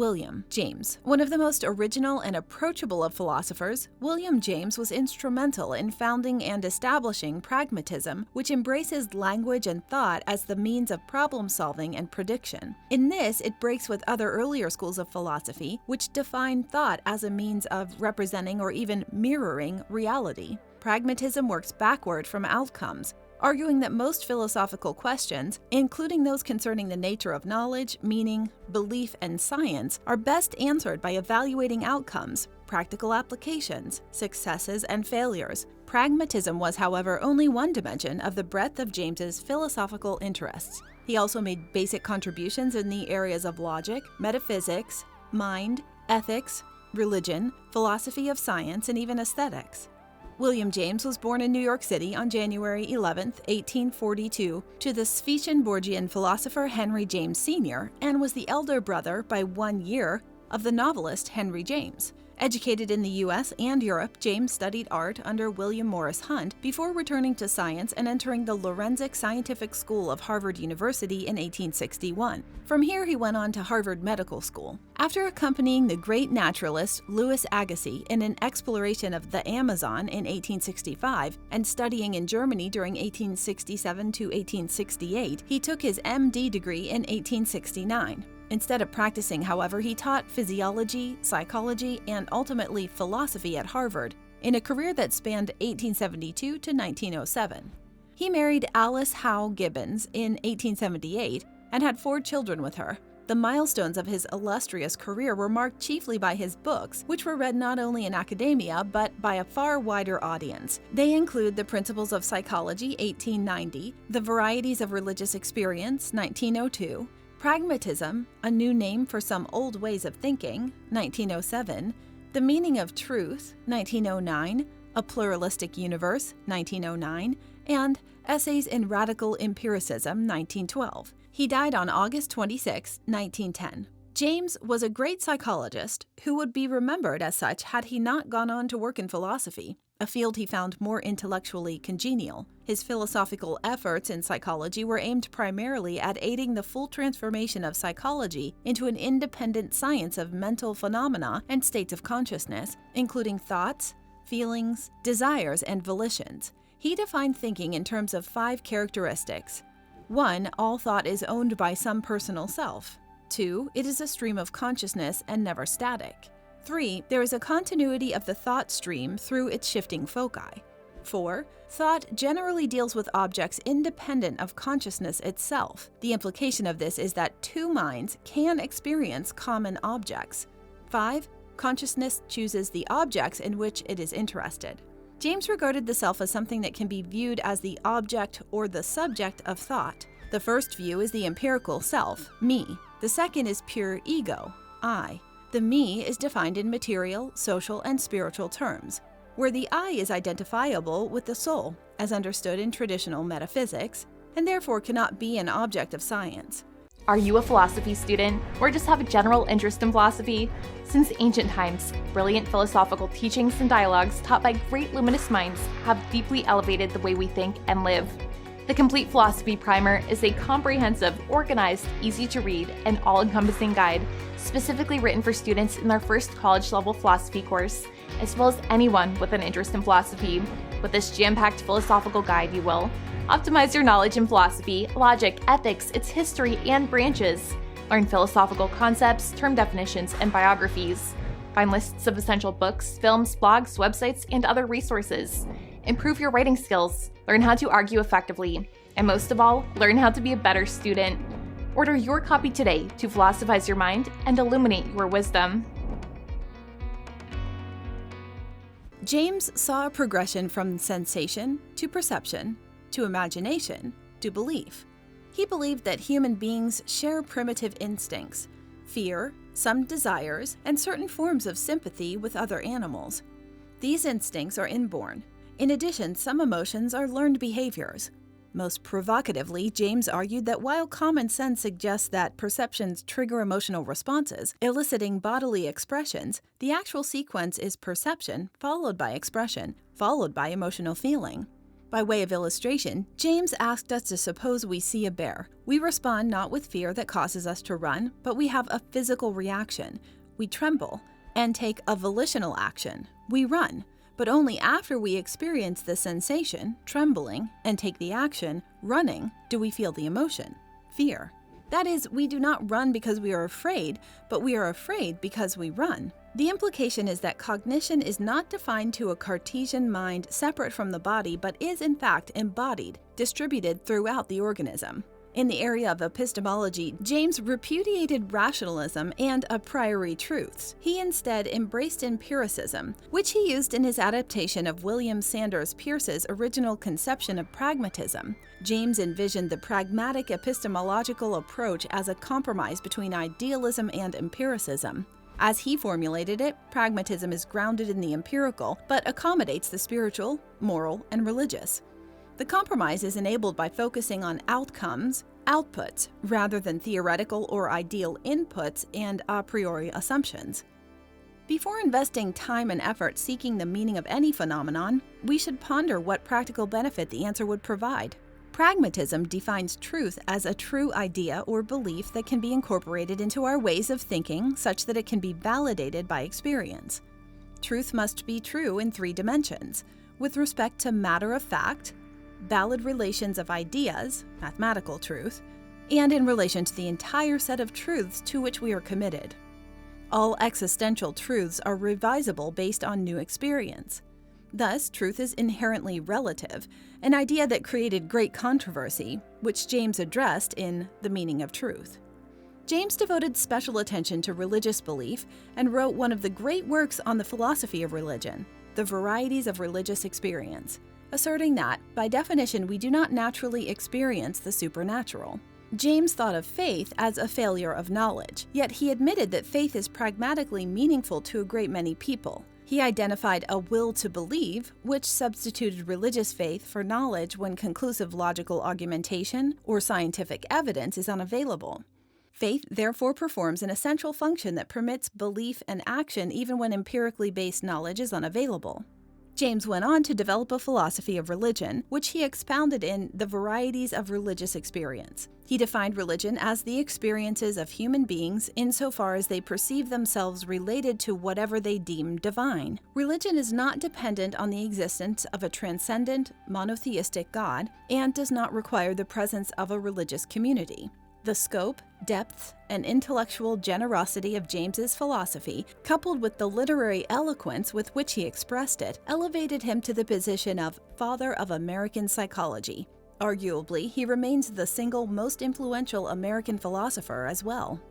William James. One of the most original and approachable of philosophers, William James was instrumental in founding and establishing pragmatism, which embraces language and thought as the means of problem-solving and prediction. In this, it breaks with other earlier schools of philosophy, which define thought as a means of representing or even mirroring reality. Pragmatism works backward from outcomes, arguing that most philosophical questions, including those concerning the nature of knowledge, meaning, belief, and science, are best answered by evaluating outcomes, practical applications, successes, and failures. Pragmatism was, however, only one dimension of the breadth of James's philosophical interests. He also made basic contributions in the areas of logic, metaphysics, mind, ethics, religion, philosophy of science, and even aesthetics. William James was born in New York City on January 11, 1842, to the Swedenborgian philosopher Henry James Sr., and was the elder brother by 1 year of the novelist Henry James. Educated in the U.S. and Europe, James studied art under William Morris Hunt before returning to science and entering the Lorenzik Scientific School of Harvard University in 1861. From here, he went on to Harvard Medical School. After accompanying the great naturalist Louis Agassiz in an exploration of the Amazon in 1865 and studying in Germany during 1867 to 1868, he took his MD degree in 1869. Instead of practicing, however, he taught physiology, psychology, and ultimately philosophy at Harvard, in a career that spanned 1872 to 1907. He married Alice Howe Gibbons in 1878 and had 4 children with her. The milestones of his illustrious career were marked chiefly by his books, which were read not only in academia but by a far wider audience. They include The Principles of Psychology, 1890, The Varieties of Religious Experience, 1902, Pragmatism, A New Name for Some Old Ways of Thinking, 1907, The Meaning of Truth, 1909, A Pluralistic Universe, 1909, and Essays in Radical Empiricism, 1912. He died on August 26, 1910. James was a great psychologist who would be remembered as such had he not gone on to work in philosophy, a field he found more intellectually congenial. His philosophical efforts in psychology were aimed primarily at aiding the full transformation of psychology into an independent science of mental phenomena and states of consciousness, including thoughts, feelings, desires, and volitions. He defined thinking in terms of 5 characteristics. 1. All thought is owned by some personal self. 2. It is a stream of consciousness and never static. 3. There is a continuity of the thought stream through its shifting foci. 4. Thought generally deals with objects independent of consciousness itself. The implication of this is that 2 minds can experience common objects. 5. Consciousness chooses the objects in which it is interested. James regarded the self as something that can be viewed as the object or the subject of thought. The first view is the empirical self, me. The second is pure ego, I. The me is defined in material, social, and spiritual terms, where the I is identifiable with the soul, as understood in traditional metaphysics, and therefore cannot be an object of science. Are you a philosophy student, or just have a general interest in philosophy? Since ancient times, brilliant philosophical teachings and dialogues taught by great luminous minds have deeply elevated the way we think and live. The Complete Philosophy Primer is a comprehensive, organized, easy-to-read, and all-encompassing guide specifically written for students in their first college-level philosophy course, as well as anyone with an interest in philosophy. With this jam-packed philosophical guide, you will optimize your knowledge in philosophy, logic, ethics, its history, and branches. Learn philosophical concepts, term definitions, and biographies. Find lists of essential books, films, blogs, websites, and other resources. Improve your writing skills. Learn how to argue effectively. And most of all, learn how to be a better student. Order your copy today to philosophize your mind and illuminate your wisdom. James saw a progression from sensation to perception to imagination to belief. He believed that human beings share primitive instincts, fear, some desires, and certain forms of sympathy with other animals. These instincts are inborn. In addition, some emotions are learned behaviors. Most provocatively, James argued that while common sense suggests that perceptions trigger emotional responses, eliciting bodily expressions, the actual sequence is perception, followed by expression, followed by emotional feeling. By way of illustration, James asked us to suppose we see a bear. We respond not with fear that causes us to run, but we have a physical reaction. We tremble and take a volitional action. We run, but only after we experience the sensation, trembling, and take the action, running, do we feel the emotion, fear. That is, we do not run because we are afraid, but we are afraid because we run. The implication is that cognition is not defined to a Cartesian mind separate from the body, but is in fact embodied, distributed throughout the organism. In the area of epistemology, James repudiated rationalism and a priori truths. He instead embraced empiricism, which he used in his adaptation of William Sanders Peirce's original conception of pragmatism. James envisioned the pragmatic epistemological approach as a compromise between idealism and empiricism. As he formulated it, pragmatism is grounded in the empirical, but accommodates the spiritual, moral, and religious. The compromise is enabled by focusing on outcomes, outputs, rather than theoretical or ideal inputs and a priori assumptions. Before investing time and effort seeking the meaning of any phenomenon, we should ponder what practical benefit the answer would provide. Pragmatism defines truth as a true idea or belief that can be incorporated into our ways of thinking such that it can be validated by experience. Truth must be true in 3 dimensions, with respect to matter of fact, valid relations of ideas, mathematical truth, and in relation to the entire set of truths to which we are committed. All existential truths are revisable based on new experience. Thus, truth is inherently relative, an idea that created great controversy, which James addressed in The Meaning of Truth. James devoted special attention to religious belief and wrote one of the great works on the philosophy of religion, The Varieties of Religious Experience, asserting that, by definition, we do not naturally experience the supernatural. James thought of faith as a failure of knowledge, yet he admitted that faith is pragmatically meaningful to a great many people. He identified a will to believe, which substituted religious faith for knowledge when conclusive logical argumentation or scientific evidence is unavailable. Faith therefore performs an essential function that permits belief and action even when empirically based knowledge is unavailable. James went on to develop a philosophy of religion, which he expounded in The Varieties of Religious Experience. He defined religion as the experiences of human beings insofar as they perceive themselves related to whatever they deem divine. Religion is not dependent on the existence of a transcendent, monotheistic God and does not require the presence of a religious community. The scope, depth, and intellectual generosity of James's philosophy, coupled with the literary eloquence with which he expressed it, elevated him to the position of father of American psychology. Arguably, he remains the single most influential American philosopher as well.